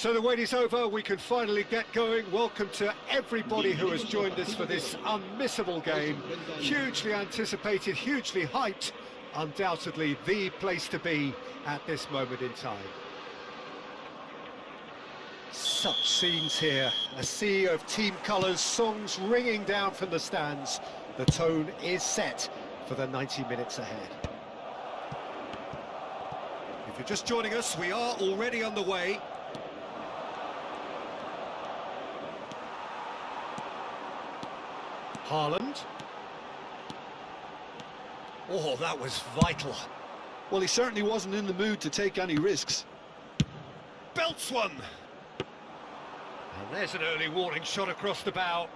So the wait is over, we can finally get going. Welcome to everybody who has joined us for this unmissable game. Hugely anticipated, hugely hyped, undoubtedly the place to be at this moment in time. Such scenes here, a sea of team colours, songs ringing down from the stands. The tone is set for the 90 minutes ahead. If you're just joining us, we are already underway. Haaland. Oh, that was vital. Well, he certainly wasn't in the mood to take any risks. Belts one. And there's an early warning shot across the bow.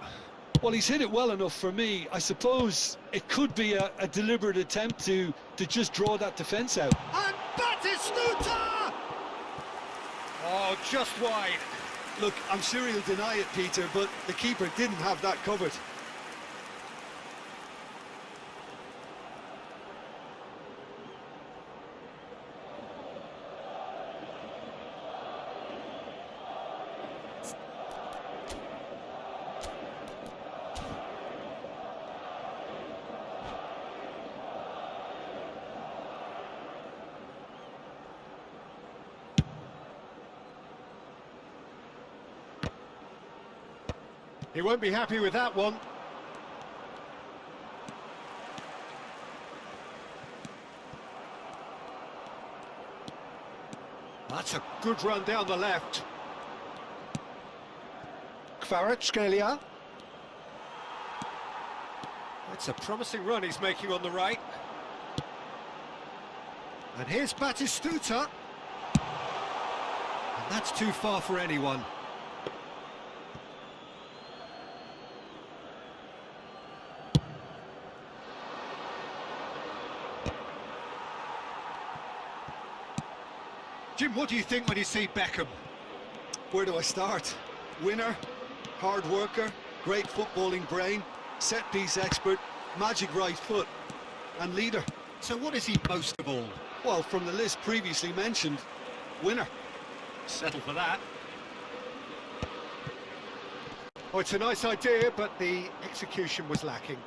Well, he's hit it well enough for me. I suppose it could be a deliberate attempt to just draw that defence out. And Batistuta! Oh, just wide. Look, I'm sure he'll deny it, Peter, but the keeper didn't have that covered. He won't be happy with that one. That's a good run down the left. Kvaratskhelia. That's a promising run he's making on the right. And here's Batistuta. And that's too far for anyone. Jim, what do you think when you see Beckham? Where do I start? Winner, hard worker, great footballing brain, set-piece expert, magic right foot, and leader. So what is he most of all? Well, from the list previously mentioned, winner. Settle for that. Oh, it's a nice idea, but the execution was lacking.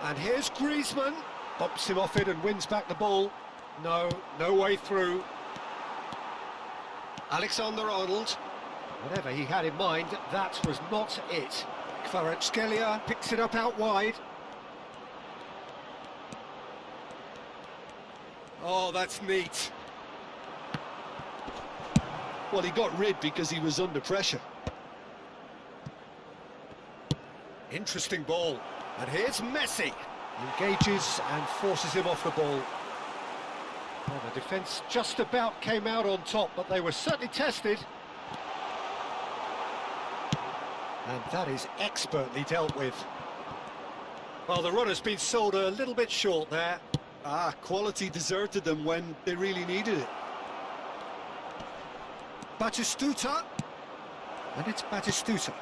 And here's Griezmann. Bumps him off it and wins back the ball. No way through. Alexander-Arnold. Whatever he had in mind, that was not it. Kvaratskhelia picks it up out wide. Oh, that's neat. Well, he got rid because he was under pressure. Interesting ball. And here's Messi. Engages and forces him off the ball. Well, the defence just about came out on top, but they were certainly tested. And that is expertly dealt with. Well, the run has been sold a little bit short there. Quality deserted them when they really needed it. Batistuta. And it's Batistuta.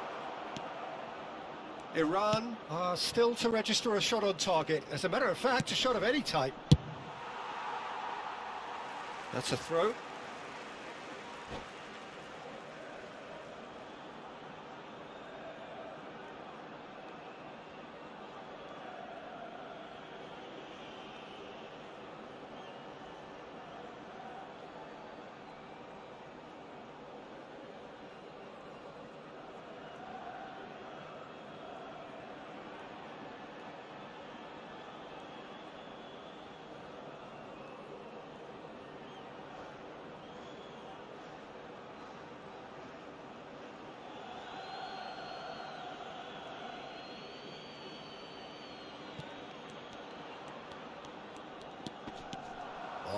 Iran are still to register a shot on target. As a matter of fact, a shot of any type. That's a throw.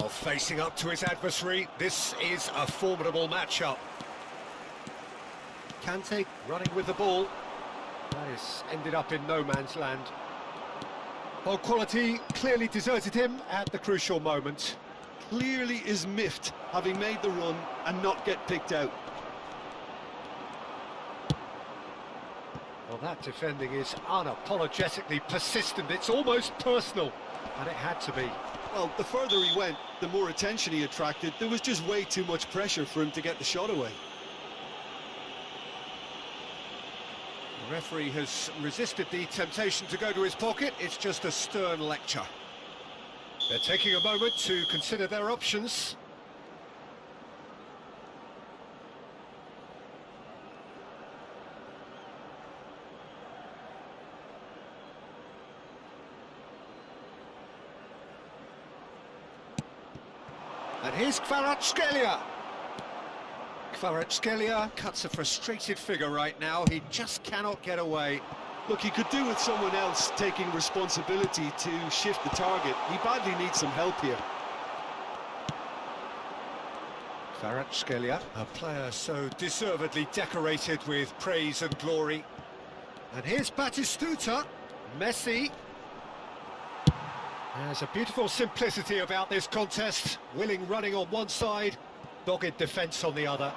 Oh, facing up to his adversary, this is a formidable matchup. Kante running with the ball. That has ended up in no man's land. Well, quality clearly deserted him at the crucial moment. Clearly is miffed, having made the run and not get picked out. Well, that defending is unapologetically persistent. It's almost personal, and it had to be. Well, the further he went, the more attention he attracted. There was just way too much pressure for him to get the shot away. The referee has resisted the temptation to go to his pocket. It's just a stern lecture. They're taking a moment to consider their options. And here's Kvaratskhelia. Kvaratskhelia cuts a frustrated figure right now. He just cannot get away. Look, he could do with someone else taking responsibility to shift the target. He badly needs some help here. Kvaratskhelia, a player so deservedly decorated with praise and glory. And here's Batistuta. Messi. There's a beautiful simplicity about this contest. Willing running on one side, dogged defence on the other.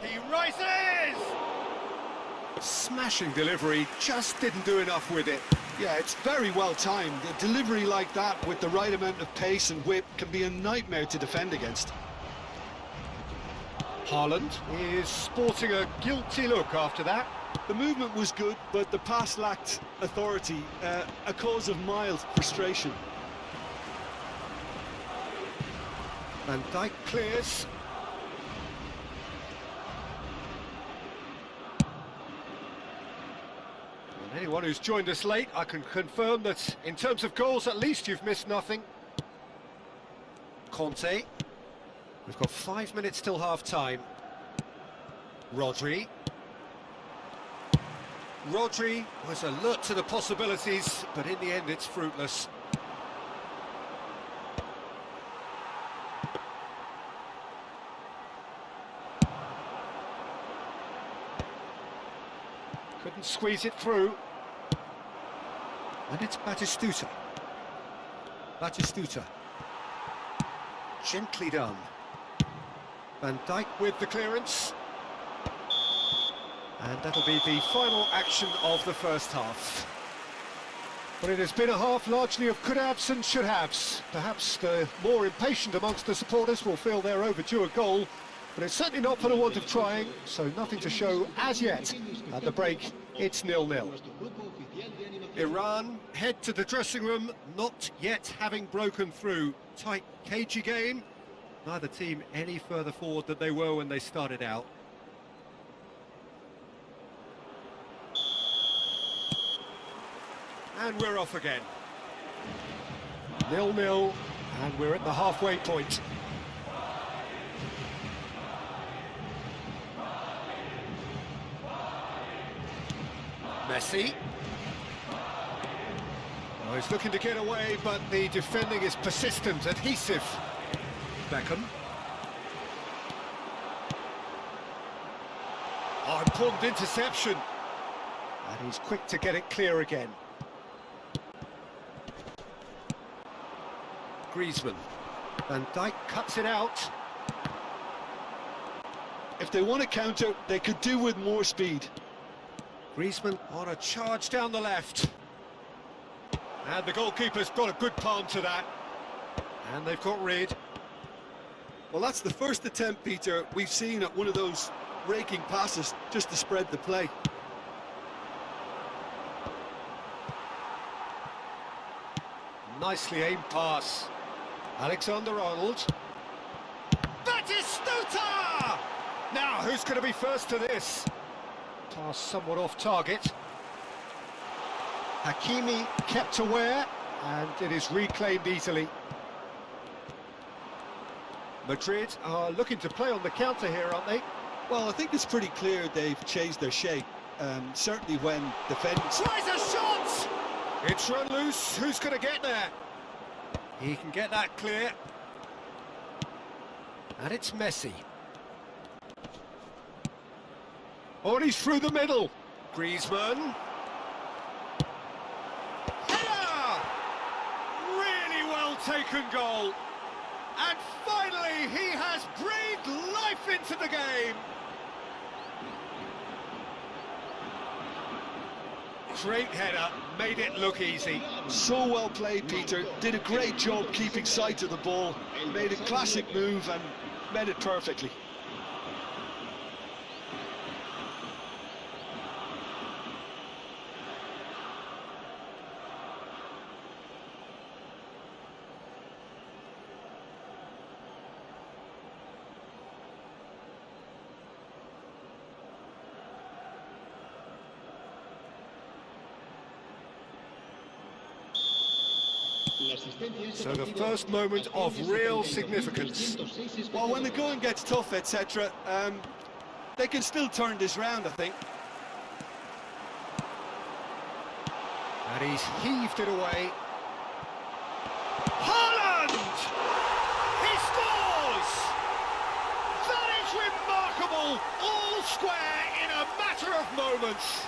He rises! Smashing delivery, just didn't do enough with it. Yeah, it's very well timed. A delivery like that with the right amount of pace and whip can be a nightmare to defend against. Haaland is sporting a guilty look after that. The movement was good, but the pass lacked authority, a cause of mild frustration. Van Dijk clears. And anyone who's joined us late, I can confirm that in terms of goals, at least you've missed nothing. Conte. We've got 5 minutes till half-time. Rodri. Rodri was alert to the possibilities, but in the end it's fruitless. Couldn't squeeze it through. And it's Batistuta. Batistuta. Gently done. Van Dijk with the clearance. And that'll be the final action of the first half. But it has been a half largely of could-haves and should-haves. Perhaps the more impatient amongst the supporters will feel they're overdue a goal, but it's certainly not for the want of trying, so nothing to show as yet. At the break, it's 0-0. Iran head to the dressing room, not yet having broken through. Tight, cagey game. Neither team any further forward than they were when they started out. And we're off again. 0-0, and we're at the halfway point. Messi. Oh, he's looking to get away, but the defending is persistent, adhesive. Beckham. Oh, important interception. And he's quick to get it clear again. Griezmann. Van Dijk cuts it out. If they want to counter, they could do with more speed. Griezmann on a charge down the left. And the goalkeeper's got a good palm to that. And they've got rid. Well, that's the first attempt, Peter, we've seen at one of those raking passes just to spread the play. Nicely aimed pass. Alexander-Arnold. Batistuta! Now, who's going to be first to this? Pass somewhat off target. Hakimi kept aware, and it is reclaimed easily. Madrid are looking to play on the counter here, aren't they? Well, I think it's pretty clear they've changed their shape. Certainly when defenders... Tries a shot! It's run loose. Who's going to get there? He can get that clear. And it's Messi. Oh, and he's through the middle. Griezmann. Header! Really well taken goal. And finally, he has breathed life into the game. Great header, made it look easy. So well played, Peter. Did a great job keeping sight of the ball. Made a classic move and met it perfectly. So the first moment of real significance. Well, when the going gets tough, etc., they can still turn this round, I think. And he's heaved it away. Haaland! He scores! That is remarkable! All square in a matter of moments.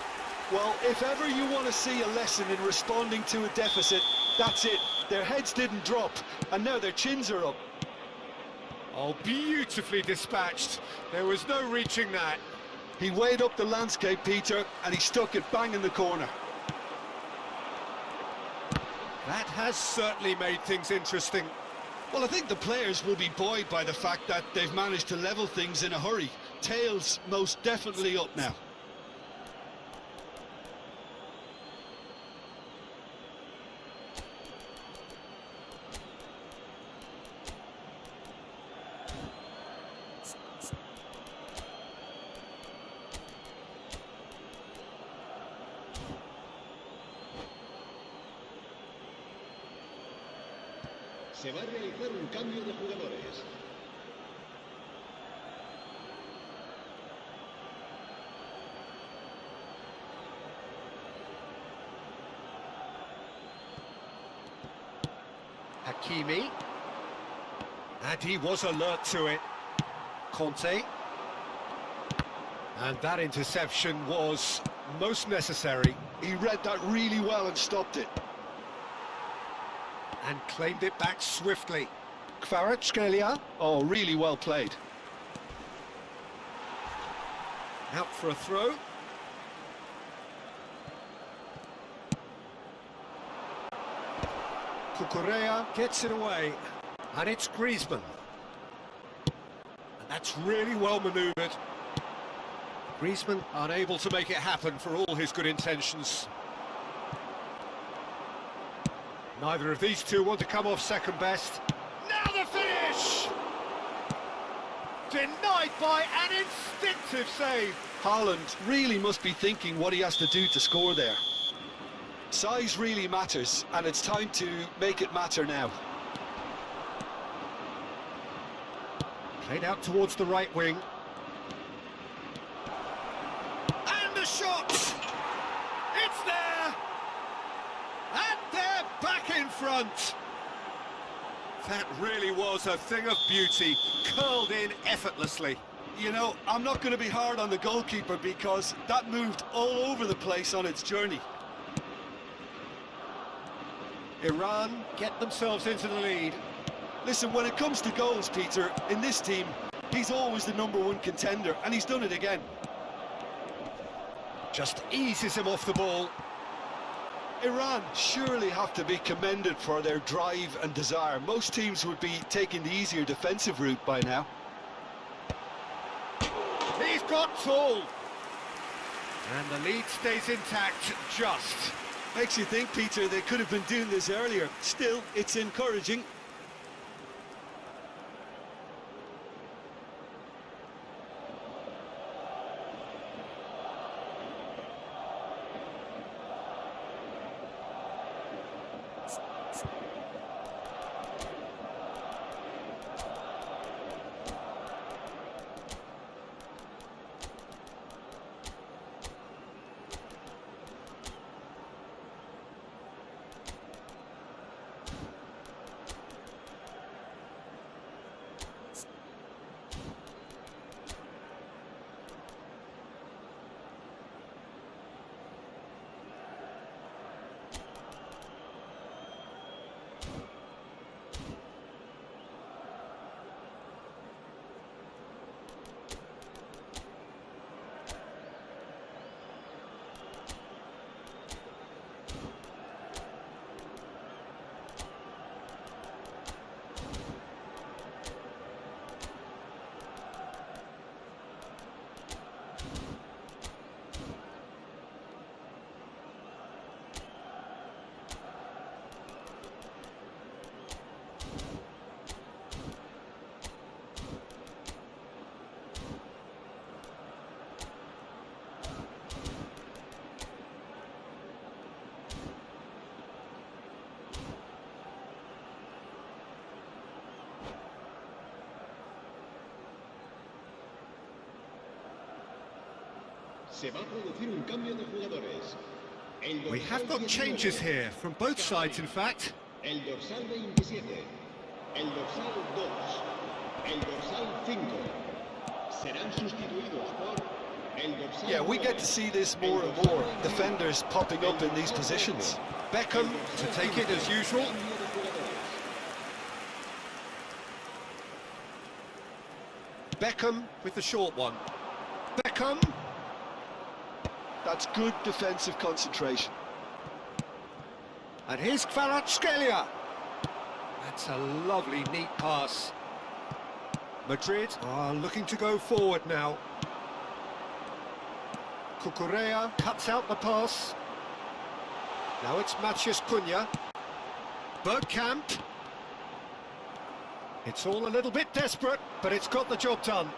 Well, if ever you want to see a lesson in responding to a deficit, that's it. Their heads didn't drop, and now their chins are up. Oh, beautifully dispatched. There was no reaching that. He weighed up the landscape, Peter, and he stuck it bang in the corner. That has certainly made things interesting. Well, I think the players will be buoyed by the fact that they've managed to level things in a hurry. Tails most definitely up now. Se va a realizar un cambio de jugadores. Hakimi. And he was alert to it. Conte. And that interception was most necessary. He read that really well and stopped it. And claimed it back swiftly. Kvaratskhelia. Oh, really well played. Out for a throw. Cucurella gets it away. And it's Griezmann. And that's really well manoeuvred. Griezmann unable to make it happen for all his good intentions. Neither of these two want to come off second best. Now the finish! Denied by an instinctive save. Haaland really must be thinking what he has to do to score there. Size really matters, and it's time to make it matter now. Played out towards the right wing. And the shot! It's there! And they're front. That really was a thing of beauty, curled in effortlessly. You know, I'm not going to be hard on the goalkeeper because that moved all over the place on its journey. Iran get themselves into the lead. Listen, when it comes to goals, Peter, in this team, he's always the #1 contender, and he's done it again. Just eases him off the ball. Iran surely have to be commended for their drive and desire. Most teams would be taking the easier defensive route by now. He's got tall. And the lead stays intact, just. Makes you think, Peter, they could have been doing this earlier. Still, it's encouraging. Se va a producir un cambio de jugadores. We have got changes here, from both sides in fact. El dorsal 27, el dorsal 2, el dorsal 5 serán sustituidos por el dorsal. Yeah, we get to see this more and more. Defenders popping up in these positions. Beckham to take it as usual. Beckham with the short one. Beckham. That's good defensive concentration. And here's Kvaratskhelia. That's a lovely, neat pass. Madrid are looking to go forward now. Cucurella cuts out the pass. Now it's Matheus Cunha. Bergkamp. It's all a little bit desperate, but it's got the job done.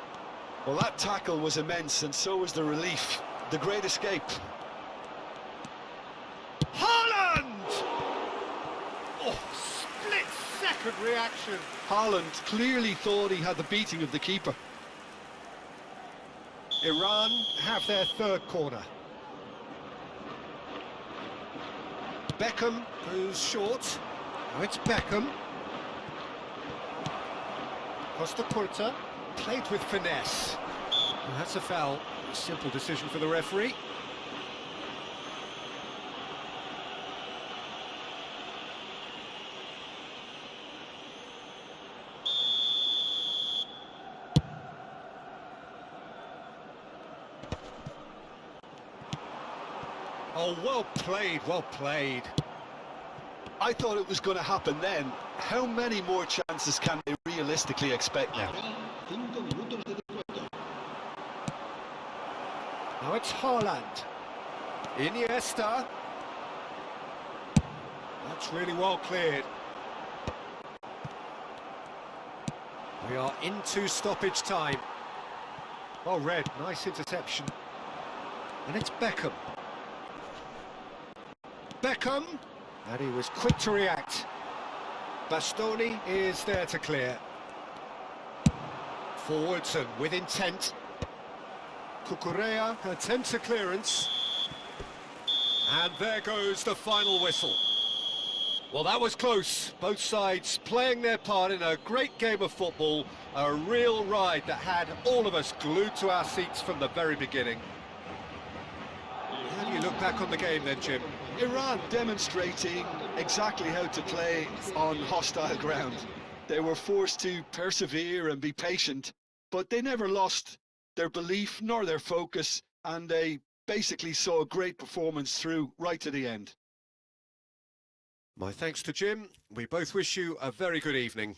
Well, that tackle was immense, and so was the relief. The great escape. Haaland! Oh, split-second reaction. Haaland clearly thought he had the beating of the keeper. Iran have their third corner. Beckham goes short. Now it's Beckham. Costa Curta, played with finesse. And that's a foul. A simple decision for the referee. Oh, well played, well played. I thought it was going to happen then. How many more chances can they realistically expect now? Now it's Haaland. Iniesta. That's really well cleared. We are into stoppage time. Well read, nice interception. And it's Beckham. Beckham, and he was quick to react. Bastoni is there to clear. Forwards and with intent. Cucurella attempts a clearance. And there goes the final whistle. Well, that was close. Both sides playing their part in a great game of football, a real ride that had all of us glued to our seats from the very beginning. How do you look back on the game then, Jim? Iran demonstrating exactly how to play on hostile ground. They were forced to persevere and be patient, but they never lost their belief nor their focus, and they basically saw a great performance through right to the end. My thanks to Jim. We both wish you a very good evening.